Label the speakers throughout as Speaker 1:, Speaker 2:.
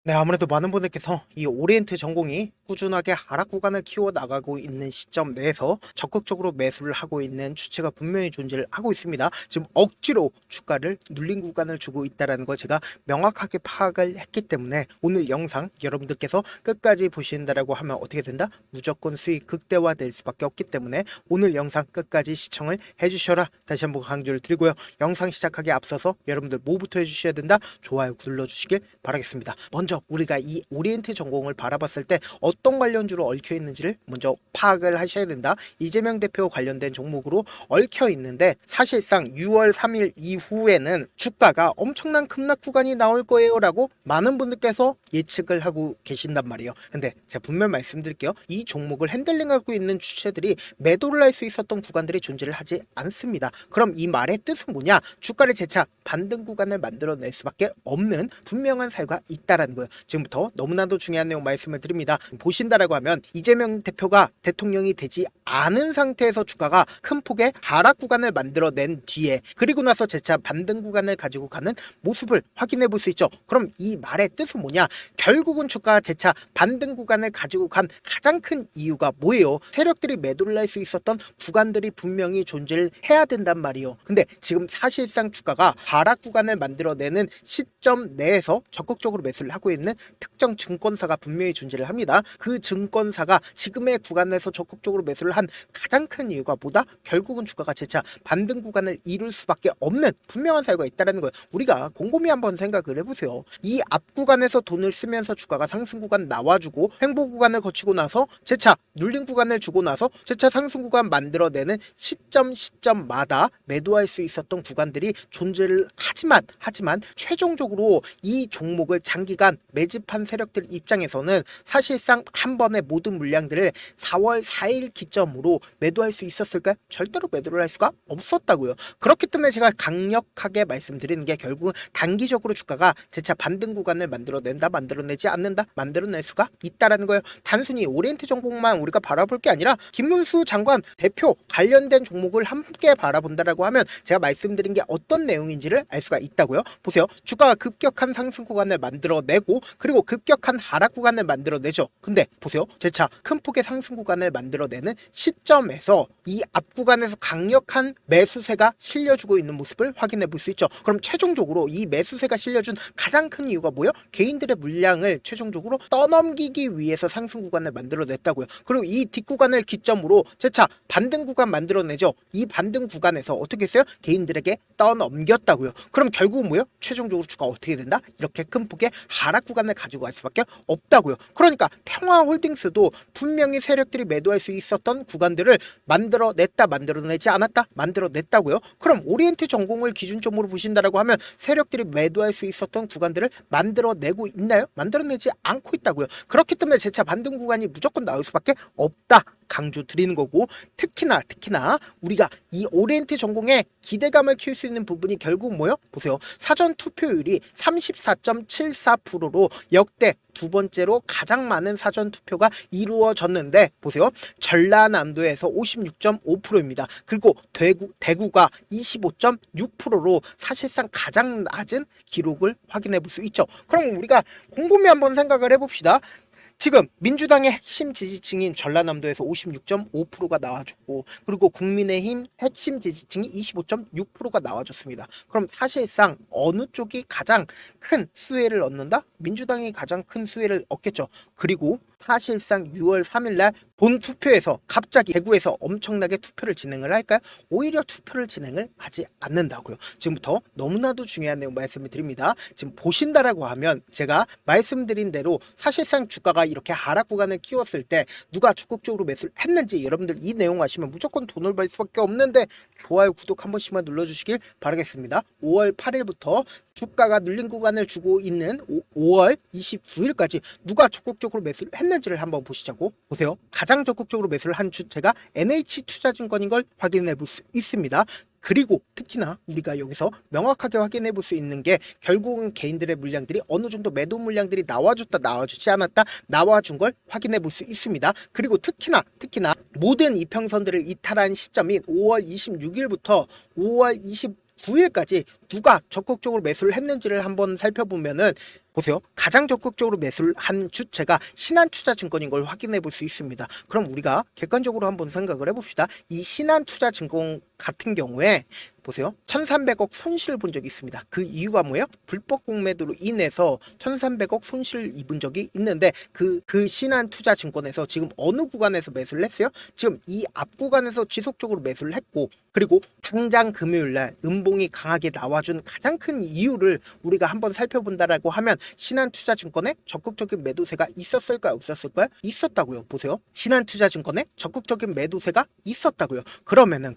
Speaker 1: 네, 아무래도 많은 분들께서 이 오리엔트 전공이 꾸준하게 하락 구간을 키워 나가고 있는 시점 내에서 적극적으로 매수를 하고 있는 주체가 분명히 존재를 하고 있습니다. 지금 억지로 주가를 눌린 구간을 주고 있다는 걸 제가 명확하게 파악을 했기 때문에 오늘 영상 여러분들께서 끝까지 보신다라고 하면 어떻게 된다? 무조건 수익 극대화될 수밖에 없기 때문에 오늘 영상 끝까지 시청을 해주셔라. 다시 한번 강조를 드리고요. 영상 시작하기에 앞서서 여러분들 뭐부터 해주셔야 된다? 좋아요 눌러주시길 바라겠습니다. 먼저 우리가 이 오리엔트 전공을 바라봤을 때 어떤 관련주로 얽혀 있는지를 먼저 파악을 하셔야 된다. 이재명 대표 관련된 종목으로 얽혀 있는데 사실상 6월 3일 이후에는 주가가 엄청난 급락 구간이 나올 거예요 라고 많은 분들께서 예측을 하고 계신단 말이에요. 근데 제가 분명 말씀드릴게요. 이 종목을 핸들링하고 있는 주체들이 매도를 할 수 있었던 구간들이 존재를 하지 않습니다. 그럼 이 말의 뜻은 뭐냐? 주가를 재차 반등 구간을 만들어낼 수밖에 없는 분명한 사유가 있다라는 거예요. 지금부터 너무나도 중요한 내용 말씀을 드립니다. 보신다라고 하면 이재명 대표가 대통령이 되지 않은 상태에서 주가가 큰 폭의 하락 구간을 만들어낸 뒤에 그리고 나서 재차 반등 구간을 가지고 가는 모습을 확인해 볼 수 있죠. 그럼 이 말의 뜻은 뭐냐? 결국은 주가가 재차 반등 구간을 가지고 간 가장 큰 이유가 뭐예요? 세력들이 매도를 할 수 있었던 구간들이 분명히 존재를 해야 된단 말이에요. 근데 지금 사실상 주가가 하락 구간을 만들어내는 시점 내에서 적극적으로 매수를 하고 있는 특정 증권사가 분명히 존재를 합니다. 그 증권사가 지금의 구간에서 적극적으로 매수를 한 가장 큰 이유가 뭐다? 결국은 주가가 재차 반등 구간을 이룰 수밖에 없는 분명한 사유가 있다는 거예요. 우리가 곰곰이 한번 생각을 해보세요. 이 앞 구간에서 돈을 쓰면서 주가가 상승 구간 나와주고 횡보 구간을 거치고 나서 재차 눌린 구간을 주고 나서 재차 상승 구간 만들어내는 시점마다 매도할 수 있었던 구간들이 존재를 하지만 최종적으로 이 종목을 장기간 매집한 세력들 입장에서는 사실상 한 번에 모든 물량들을 4월 4일 기점으로 매도할 수 있었을까요? 절대로 매도를 할 수가 없었다고요. 그렇기 때문에 제가 강력하게 말씀드리는 게 결국은 단기적으로 주가가 재차 반등 구간을 만들어내지 않는다? 만들어낼 수가 있다라는 거예요. 단순히 오리엔트 종목만 우리가 바라볼 게 아니라 김문수 장관 대표 관련된 종목을 함께 바라본다라고 하면 제가 말씀드린 게 어떤 내용인지를 알 수가 있다고요. 보세요. 주가가 급격한 상승 구간을 만들어내고 그리고 급격한 하락 구간을 만들어내죠. 근데 보세요. 재차 큰 폭의 상승 구간을 만들어내는 시점에서 이 앞 구간에서 강력한 매수세가 실려주고 있는 모습을 확인해 볼 수 있죠. 그럼 최종적으로 이 매수세가 실려준 가장 큰 이유가 뭐예요? 개인들의 물량을 최종적으로 떠넘기기 위해서 상승 구간을 만들어냈다고요. 그리고 이 뒷구간을 기점으로 재차 반등 구간 만들어내죠. 이 반등 구간에서 어떻게 했어요? 개인들에게 떠넘겼다고요. 그럼 결국은 뭐예요? 최종적으로 주가가 어떻게 된다? 이렇게 큰 폭의 하락 구간을 가지고 갈 수밖에 없다고요. 그러니까 평화홀딩스도 분명히 세력들이 매도할 수 있었던 구간들을 만들어내지 않았다? 만들어냈다고요. 그럼 오리엔트 전공을 기준점으로 보신다라고 하면 세력들이 매도할 수 있었던 구간들을 만들어내고 있나요? 만들어내지 않고 있다고요. 그렇기 때문에 재차 반등 구간이 무조건 나올 수밖에 없다. 강조 드리는 거고 특히나 우리가 이 오리엔트 전공에 기대감을 키울 수 있는 부분이 결국 뭐예요? 보세요. 사전 투표율이 34.74%로 역대 두 번째로 가장 많은 사전 투표가 이루어졌는데 보세요. 전라남도에서 56.5%입니다. 그리고 대구가 25.6%로 사실상 가장 낮은 기록을 확인해 볼 수 있죠. 그럼 우리가 곰곰이 한번 생각을 해봅시다. 지금 민주당의 핵심 지지층인 전라남도에서 56.5%가 나와줬고 그리고 국민의힘 핵심 지지층이 25.6%가 나와줬습니다. 그럼 사실상 어느 쪽이 가장 큰 수혜를 얻는다? 민주당이 가장 큰 수혜를 얻겠죠. 그리고 사실상 6월 3일날 본 투표에서 갑자기 대구에서 엄청나게 투표를 진행을 할까요? 오히려 투표를 진행을 하지 않는다고요. 지금부터 너무나도 중요한 내용 말씀을 드립니다. 지금 보신다라고 하면 제가 말씀드린 대로 사실상 주가가 이렇게 하락 구간을 키웠을 때 누가 적극적으로 매수를 했는지 여러분들 이 내용 아시면 무조건 돈을 벌 수밖에 없는데 좋아요 구독 한 번씩만 눌러주시길 바라겠습니다. 5월 8일부터 주가가 눌린 구간을 주고 있는 5월 29일까지 누가 적극적으로 매수를 했는지를 한번 보시자고. 보세요. 가장 적극적으로 매수를 한 주체가 NH투자증권인 걸 확인해 볼 수 있습니다. 그리고 특히나 우리가 여기서 명확하게 확인해 볼 수 있는 게 결국은 개인들의 물량들이 어느 정도 매도 물량들이 나와줬다 나와주지 않았다 나와준 걸 확인해 볼 수 있습니다. 그리고 특히나 모든 이평선들을 이탈한 시점인 5월 26일부터 5월 29일까지 누가 적극적으로 매수를 했는지를 한번 살펴보면은 보세요. 가장 적극적으로 매수를 한 주체가 신한투자증권인 걸 확인해 볼 수 있습니다. 그럼 우리가 객관적으로 한번 생각을 해봅시다. 이 신한투자증권 같은 경우에 보세요. 1300억 손실을 본 적이 있습니다. 그 이유가 뭐예요? 불법 공매도로 인해서 1300억 손실을 입은 적이 있는데 그 신한투자증권에서 지금 어느 구간에서 매수를 했어요? 지금 이 앞 구간에서 지속적으로 매수를 했고, 그리고 당장 금요일날 음봉이 강하게 나와준 가장 큰 이유를 우리가 한번 살펴본다라고 하면 신한투자증권에 적극적인 매도세가 있었을까요? 없었을까요? 있었다고요. 보세요. 신한투자증권에 적극적인 매도세가 있었다고요. 그러면은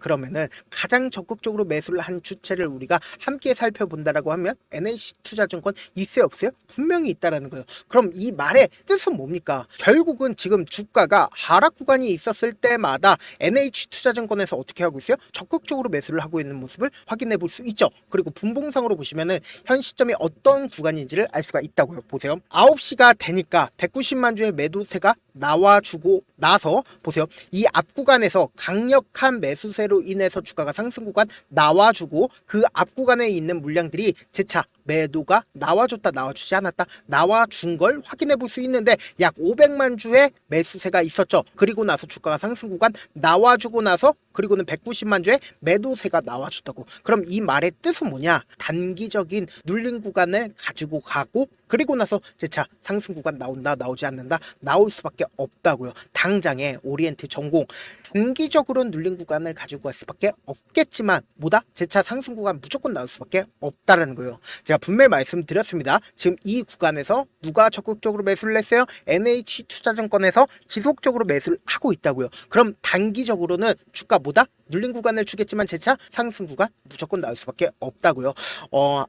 Speaker 1: 가장 적극적으로 매수를 한 주체를 우리가 함께 살펴본다라고 하면 NH투자증권 있어요? 없어요? 분명히 있다라는 거예요. 그럼 이 말의 뜻은 뭡니까? 결국은 지금 주가가 하락 구간이 있었을 때마다 NH투자증권에서 어떻게 하고 있어요? 적극적으로 매수를 하고 있는 모습을 확인해 볼 수 있죠. 그리고 분봉상으로 보시면은 현 시점이 어떤 구간인지를 알 수가 있다고요. 보세요. 9시가 되니까 190만 주의 매도세가 나와주고 나서 보세요. 이 앞 구간에서 강력한 매수세로 인해서 주가가 상승 구간 나와주고 그 앞 구간에 있는 물량들이 재차 매도가 나와줬다 나와주지 않았다 나와준 걸 확인해 볼 수 있는데 약 500만 주의 매수세가 있었죠. 그리고 나서 주가가 상승 구간 나와주고 나서 그리고는 190만 주의 매도세가 나와줬다고. 그럼 이 말의 뜻은 뭐냐? 단기적인 눌린 구간을 가지고 가고 그리고 나서 재차 상승 구간 나온다 나오지 않는다 나올 수밖에 없다고요. 당장에 오리엔트 전공 단기적으로 눌린 구간을 가지고 갈 수밖에 없겠지만 뭐다? 재차 상승 구간 무조건 나올 수밖에 없다라는 거예요. 제가 분명히 말씀드렸습니다. 지금 이 구간에서 누가 적극적으로 매수를 했어요? NH투자증권에서 지속적으로 매수를 하고 있다고요. 그럼 단기적으로는 주가 뭐다? 눌린 구간을 주겠지만 재차 상승 구간 무조건 나올 수밖에 없다고요.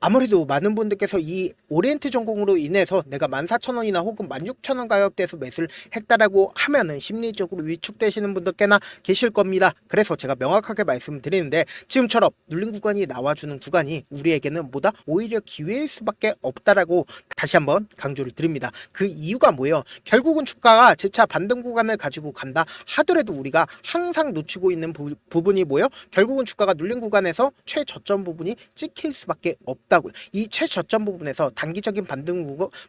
Speaker 1: 아무래도 많은 분들께서 이 오리엔트 전공으로 인해서 내가 14,000원이나 혹은 16,000원 가격대에서 매수를 했다라고 하면은 심리적으로 위축되시는 분들 꽤나 계실 겁니다. 그래서 제가 명확하게 말씀드리는데 지금처럼 눌린 구간이 나와주는 구간이 우리에게는 뭐다? 오히려 기회일 수밖에 없다라고 다시 한번 강조를 드립니다. 그 이유가 뭐예요? 결국은 주가가 재차 반등 구간을 가지고 간다 하더라도 우리가 항상 놓치고 있는 부분이 뭐예요? 결국은 주가가 눌린 구간에서 최저점 부분이 찍힐 수밖에 없다고요. 이 최저점 부분에서 단기적인 반등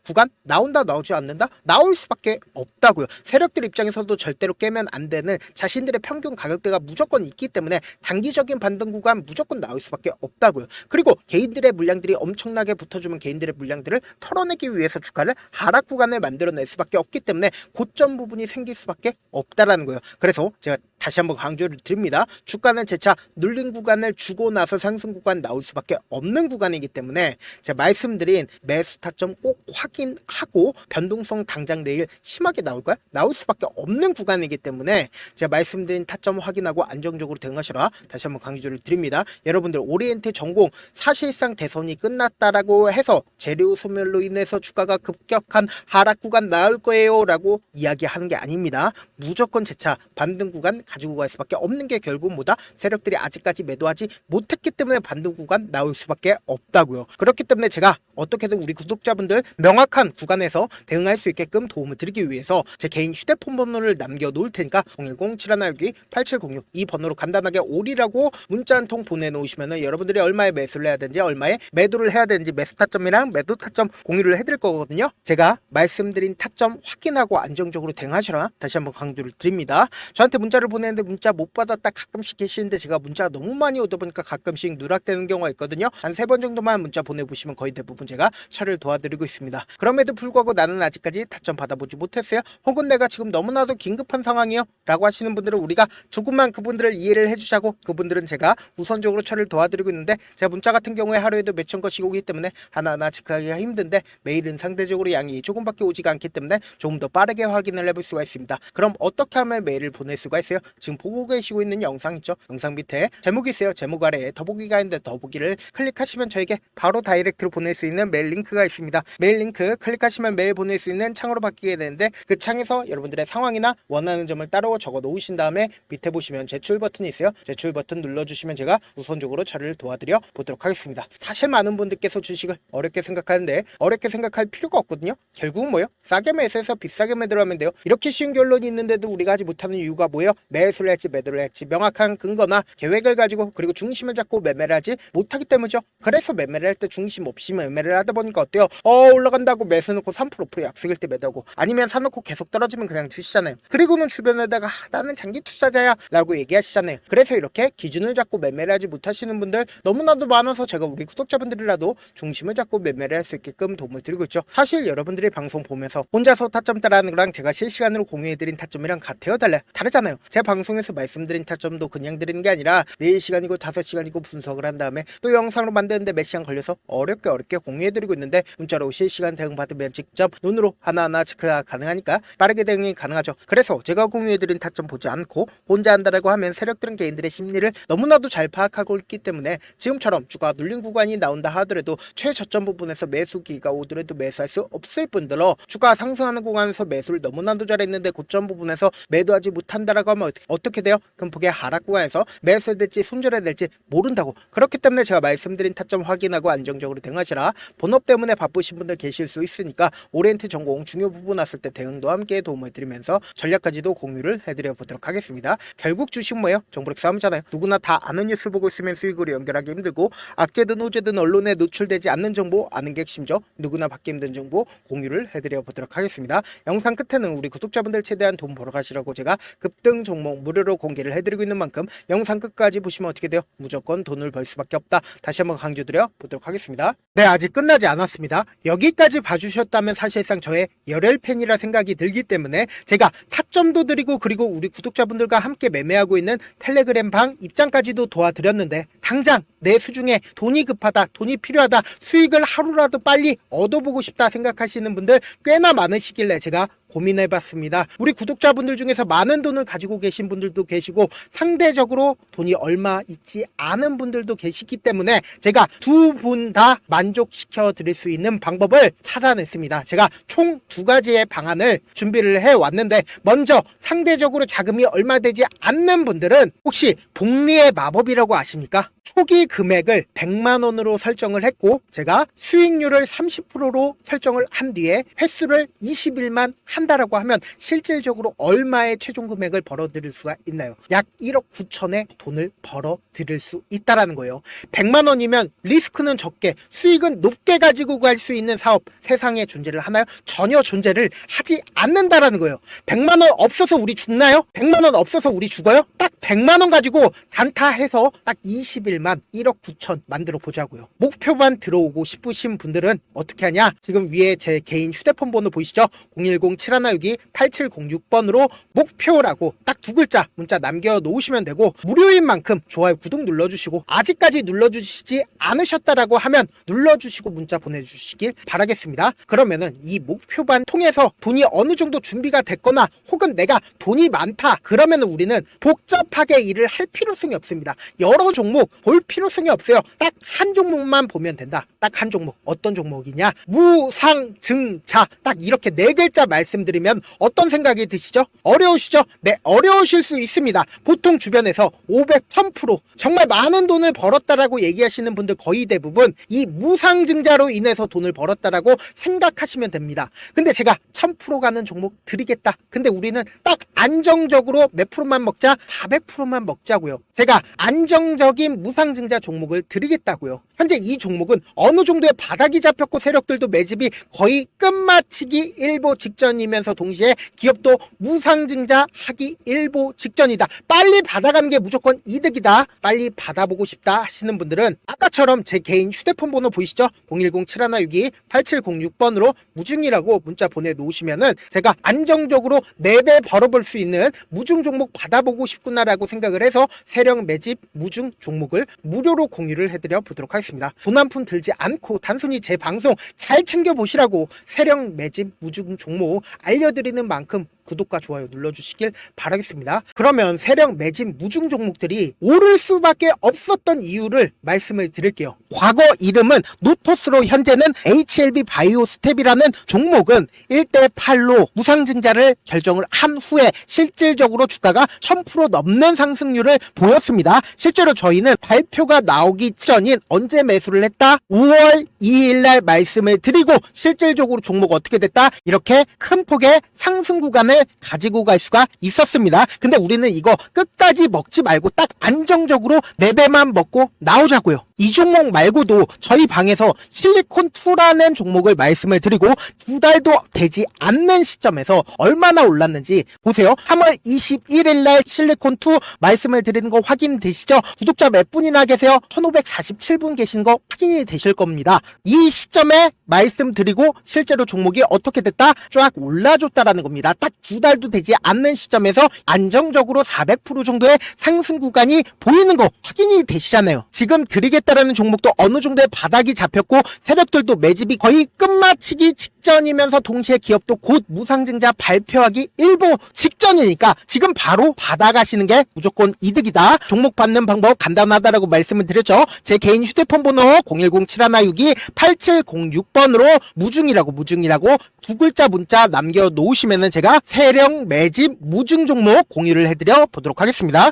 Speaker 1: 구간 나온다 나오지 않는다 나올 수밖에 없다고요. 세력들 입장에서도 절대로 깨면 안 되는 자신들의 평균 가격대가 무조건 있기 때문에 단기적인 반등 구간 무조건 나올 수밖에 없다고요. 그리고 개인들의 물량들이 엄청나게 붙어주면 개인들의 물량들을 털어내기 위해서 주가를 하락 구간을 만들어낼 수밖에 없기 때문에 고점 부분이 생길 수밖에 없다라는 거예요. 그래서 제가 다시 한번 강조를 드립니다. 주가는 재차 눌린 구간을 주고 나서 상승 구간 나올 수밖에 없는 구간이기 때문에 제가 말씀드린 매수 타점 꼭 확인하고 변동성 당장 내일 심하게 나올까요? 나올 수밖에 없는 구간이기 때문에 제가 말씀드린 타점 확인하고 안정적으로 대응하시라 다시 한번 강조를 드립니다. 여러분들 오리엔트 전공 사실상 대선이 끝났다라고 해서 재료 소멸로 인해서 주가가 급격한 하락 구간 나올 거예요 라고 이야기하는 게 아닙니다. 무조건 재차 반등 구간 가지고 갈 수밖에 없는 게 결국 뭐다? 세력들이 아직까지 매도하지 못했기 때문에 반등 구간 나올 수밖에 없다고요. 그렇기 때문에 제가 어떻게든 우리 구독자분들 명확한 구간에서 대응할 수 있게끔 도움을 드리기 위해서 제 개인 휴대폰 번호를 남겨놓을 테니까 010-7162-8706 이 번호로 간단하게 오리라고 문자 한 통 보내놓으시면 여러분들이 얼마에 매수를 해야 되는지 얼마에 매도를 해야 되는지 매수 타점이랑 매도 타점 공유를 해드릴 거거든요. 제가 말씀드린 타점 확인하고 안정적으로 대응하시라 다시 한번 강조를 드립니다. 저한테 문자를 보내는데 문자 못 받았다 가끔씩 계시는데 제가 문자가 너무 많이 오다 보니까 가끔씩 누락되는 경우가 있거든요. 한 3번 정도만 문자 보내보시면 거의 대부분 제가 처리를 도와드리고 있습니다. 그럼에도 불구하고 나는 아직까지 타점 받아보지 못했어요. 혹은 내가 지금 너무나도 긴급한 상황이요 라고 하시는 분들은 우리가 조금만 그분들을 이해를 해주자고 그분들은 제가 우선적으로 처리를 도와드리고 있는데 제가 문자 같은 경우에 하루에도 몇천 건씩 오기 때문에 하나하나 체크하기가 힘든데 메일은 상대적으로 양이 조금밖에 오지가 않기 때문에 조금 더 빠르게 확인을 해볼 수가 있습니다. 그럼 어떻게 하면 메일을 보낼 수가 있어요? 지금 보고 계시고 있는 영상 있죠? 영상 밑에 제목이 있어요. 제목 아래에 더보기가 있는데 더보기를 클릭하시면 저에게 바로 다이렉트로 보낼 수 있는 메일 링크가 있습니다. 메일 링크 클릭하시면 메일 보낼 수 있는 창으로 바뀌게 되는데 그 창에서 여러분들의 상황이나 원하는 점을 따로 적어 놓으신 다음에 밑에 보시면 제출 버튼이 있어요. 제출 버튼 눌러주시면 제가 우선적으로 처리를 도와드려 보도록 하겠습니다. 사실 많은 분들께서 주식을 어렵게 생각하는데 어렵게 생각할 필요가 없거든요. 결국은 뭐예요? 싸게 매수해서 비싸게 매도하면 돼요. 이렇게 쉬운 결론이 있는데도 우리가 하지 못하는 이유가 뭐예요? 매수를 할지 매도를 할지 명확한 근거나 계획을 가지고 그리고 중심을 잡고 매매를 하지 못하기 때문이죠. 그래서 매매를 할 때 중심 없이 매매를 하다 보니까 어때요? 올라간다고 매수 놓고 3% 약속일 때 매도하고 아니면 사놓고 계속 떨어지면 그냥 주시잖아요. 그리고는 주변에다가 나는 장기 투자자야 라고 얘기하시잖아요. 그래서 이렇게 기준을 잡고 매매를 하지 못하시는 분들 너무나도 많아서 제가 우리 구독자분들이라도 중심을 잡고 매매를 할 수 있게끔 도움을 드리고 있죠. 사실 여러분들이 방송 보면서 혼자서 타점 따라하는 거랑 제가 실시간으로 공유해드린 타점이랑 같아요? 달라요? 다르잖아요. 제 방송에서 말씀드린 타점도 그냥 드리는 게 아니라 4시간이고 5시간이고 분석을 한 다음에 또 영상으로 만드는데 몇 시간 걸려서 어렵게 공유해드리고 있는데 문자로 실시간 대응 받으면 직접 눈으로 하나하나 체크가 가능하니까 빠르게 대응이 가능하죠. 그래서 제가 공유해드린 타점 보지 않고 혼자 한다라고 하면 세력들은 개인들의 심리를 너무나도 잘 파악하고 있기 때문에 지금처럼 주가 눌린 구간이 나온다 하더라도 최저점 부분에서 매수기가 오더라도 매수할 수 없을 뿐더러 주가 상승하는 구간에서 매수를 너무나도 잘했는데 고점 부분에서 매도하지 못한다라고 하면 어떻게 돼요? 금폭의 하락 구간에서 매수해야 될지 손절해야 될지 모른다고. 그렇기 때문에 제가 말씀드린 타점 확인하고 안정적으로 대응하시라. 본업 때문에 바쁘신 분들 계실 수 있으니까 오리엔트 전공 중요 부분 왔을 때 대응도 함께 도움을 드리면서 전략까지도 공유를 해드려 보도록 하겠습니다. 결국 주식 뭐예요? 정보력 싸움이잖아요. 누구나 다 아는 뉴스 보고 있으면 수익으로 연결하기 힘들고 악재든 호재든 언론에 노출되지 않는 정보 아는 게 핵심이죠. 누구나 받기 힘든 정보 공유를 해드려 보도록 하겠습니다. 영상 끝에는 우리 구독자분들 최대한 돈 벌어 가시라고 제가 급등 종목 무료로 공개를 해드리고 있는 만큼 영상 끝까지 보시면 어떻게 돼요? 무조건 돈을 벌 수밖에 없다. 다시 한번 강조드려 보도록 하겠습니다. 네, 아직 끝나지 않았습니다. 여기까지 봐주셨다면 사실상 저의 열혈 팬이라 생각이 들기 때문에 제가 타점도 드리고 그리고 우리 구독자분들과 함께 매매하고 있는 텔레그램 방 입장까지도 도와드렸는데 당장 내 수중에 돈이 급하다, 돈이 필요하다, 수익을 하루라도 빨리 얻어보고 싶다 생각하시는 분들 꽤나 많으시길래 제가 고민해봤습니다. 우리 구독자분들 중에서 많은 돈을 가지고 계신 분들도 계시고 상대적으로 돈이 얼마 있지 않은 분들도 계시기 때문에 제가 두 분 다 만족시켜 드릴 수 있는 방법을 찾아냈습니다. 제가 총 2가지의 방안을 준비를 해왔는데 먼저 상대적으로 자금이 얼마 되지 않는 분들은 혹시 복리의 마법이라고 아십니까? 초기 금액을 100만원으로 설정을 했고 제가 수익률을 30%로 설정을 한 뒤에 횟수를 20일만 한다라고 하면 실질적으로 얼마의 최종 금액을 벌어들일 수가 있나요? 약 1억 9천의 돈을 벌어들일 수 있다라는 거예요. 100만원이면 리스크는 적게 수익은 높게 가지고 갈 수 있는 사업 세상에 존재를 하나요? 전혀 존재를 하지 않는다라는 거예요. 100만원 없어서 우리 죽나요? 100만원 없어서 우리 죽어요? 딱 100만원 가지고 단타해서 딱 20일만 1억 9천 만들어 보자고요. 목표만 들어오고 싶으신 분들은 어떻게 하냐? 지금 위에 제 개인 휴대폰 번호 보이시죠? 010-7162-8706번으로 목표라고 딱 2글자 문자 남겨놓으시면 되고 무료인 만큼 좋아요 구독 눌러주시고 아직까지 눌러주시지 않으셨다라고 하면 눌러주시고 문자 보내주시길 바라겠습니다. 그러면은 이 목표반 통해서 돈이 어느 정도 준비가 됐거나 혹은 내가 돈이 많다 그러면은 우리는 복잡하게 일을 할 필요성이 없습니다. 여러 종목 볼 필요성이 없어요. 딱 한 종목만 보면 된다. 딱 한 종목. 어떤 종목이냐? 무상증자. 딱 이렇게 4글자 말씀드리면 어떤 생각이 드시죠? 어려우시죠? 네, 어려우실 수 있습니다. 보통 주변에서 500, 1000% 정말 많은 돈을 벌었다라고 얘기하시는 분들 거의 대부분 이 무상증자로 인해서 돈을 벌었다라고 생각하시면 됩니다. 근데 제가 1000% 가는 종목 드리겠다. 근데 우리는 딱 안정적으로 몇 프로만 먹자? 400%만 먹자고요. 제가 안정적인 무상증자 종목을 드리겠다고요. 현재 이 종목은 어느 정도의 바닥이 잡혔고 세력들도 매집이 거의 끝마치기 일보 직전이면서 동시에 기업도 무상증자 하기 일보 직전이다. 빨리 받아가는 게 무조건 이득이다. 빨리 받아보고 싶다 하시는 분들은 아까처럼 제 개인 휴대폰 번호 보이시죠? 010-7162-8706번으로 무중이라고 문자 보내놓으시면은 제가 안정적으로 4배 벌어볼 수 있는 무중 종목 받아보고 싶구나라고 생각을 해서 세력 매집 무중 종목을 무료로 공유를 해드려 보도록 하겠습니다. 돈 한 푼 들지 않고 단순히 제 방송 잘 챙겨보시라고 세력 매집 무중 종목 알려드리는 만큼 구독과 좋아요 눌러주시길 바라겠습니다. 그러면 세력 매집 무중 종목들이 오를 수밖에 없었던 이유를 말씀을 드릴게요. 과거 이름은 노토스로 현재는 HLB 바이오스텝이라는 종목은 1대8로 무상증자를 결정을 한 후에 실질적으로 주가가 1000% 넘는 상승률을 보였습니다. 실제로 저희는 발표가 나오기 전인 언제 매수를 했다? 5월 2일날 말씀을 드리고 실질적으로 종목 어떻게 됐다? 이렇게 큰 폭의 상승 구간을 시간을 가지고 갈 수가 있었습니다. 근데 우리는 이거 끝까지 먹지 말고 딱 안정적으로 4배만 먹고 나오자고요. 이 종목 말고도 저희 방에서 실리콘2라는 종목을 말씀을 드리고 2달도 되지 않는 시점에서 얼마나 올랐는지 보세요. 3월 21일 날 실리콘2 말씀을 드리는 거 확인되시죠? 구독자 몇 분이나 계세요? 1547분 계신 거 확인이 되실 겁니다. 이 시점에 말씀드리고 실제로 종목이 어떻게 됐다? 쫙 올라줬다라는 겁니다. 딱 2달도 되지 않는 시점에서 안정적으로 400% 정도의 상승 구간이 보이는 거 확인이 되시잖아요. 지금 드리겠다라는 종목도 어느 정도의 바닥이 잡혔고 세력들도 매집이 거의 끝마치기 직전이면서 동시에 기업도 곧 무상증자 발표하기 일보 직전이니까 지금 바로 받아가시는 게 무조건 이득이다. 종목 받는 방법 간단하다라고 말씀을 드렸죠. 제 개인 휴대폰 번호 010-7162-8706번으로 무중이라고 두 글자 문자 남겨놓으시면은 제가 세력 매집 무중 종목 공유를 해드려 보도록 하겠습니다.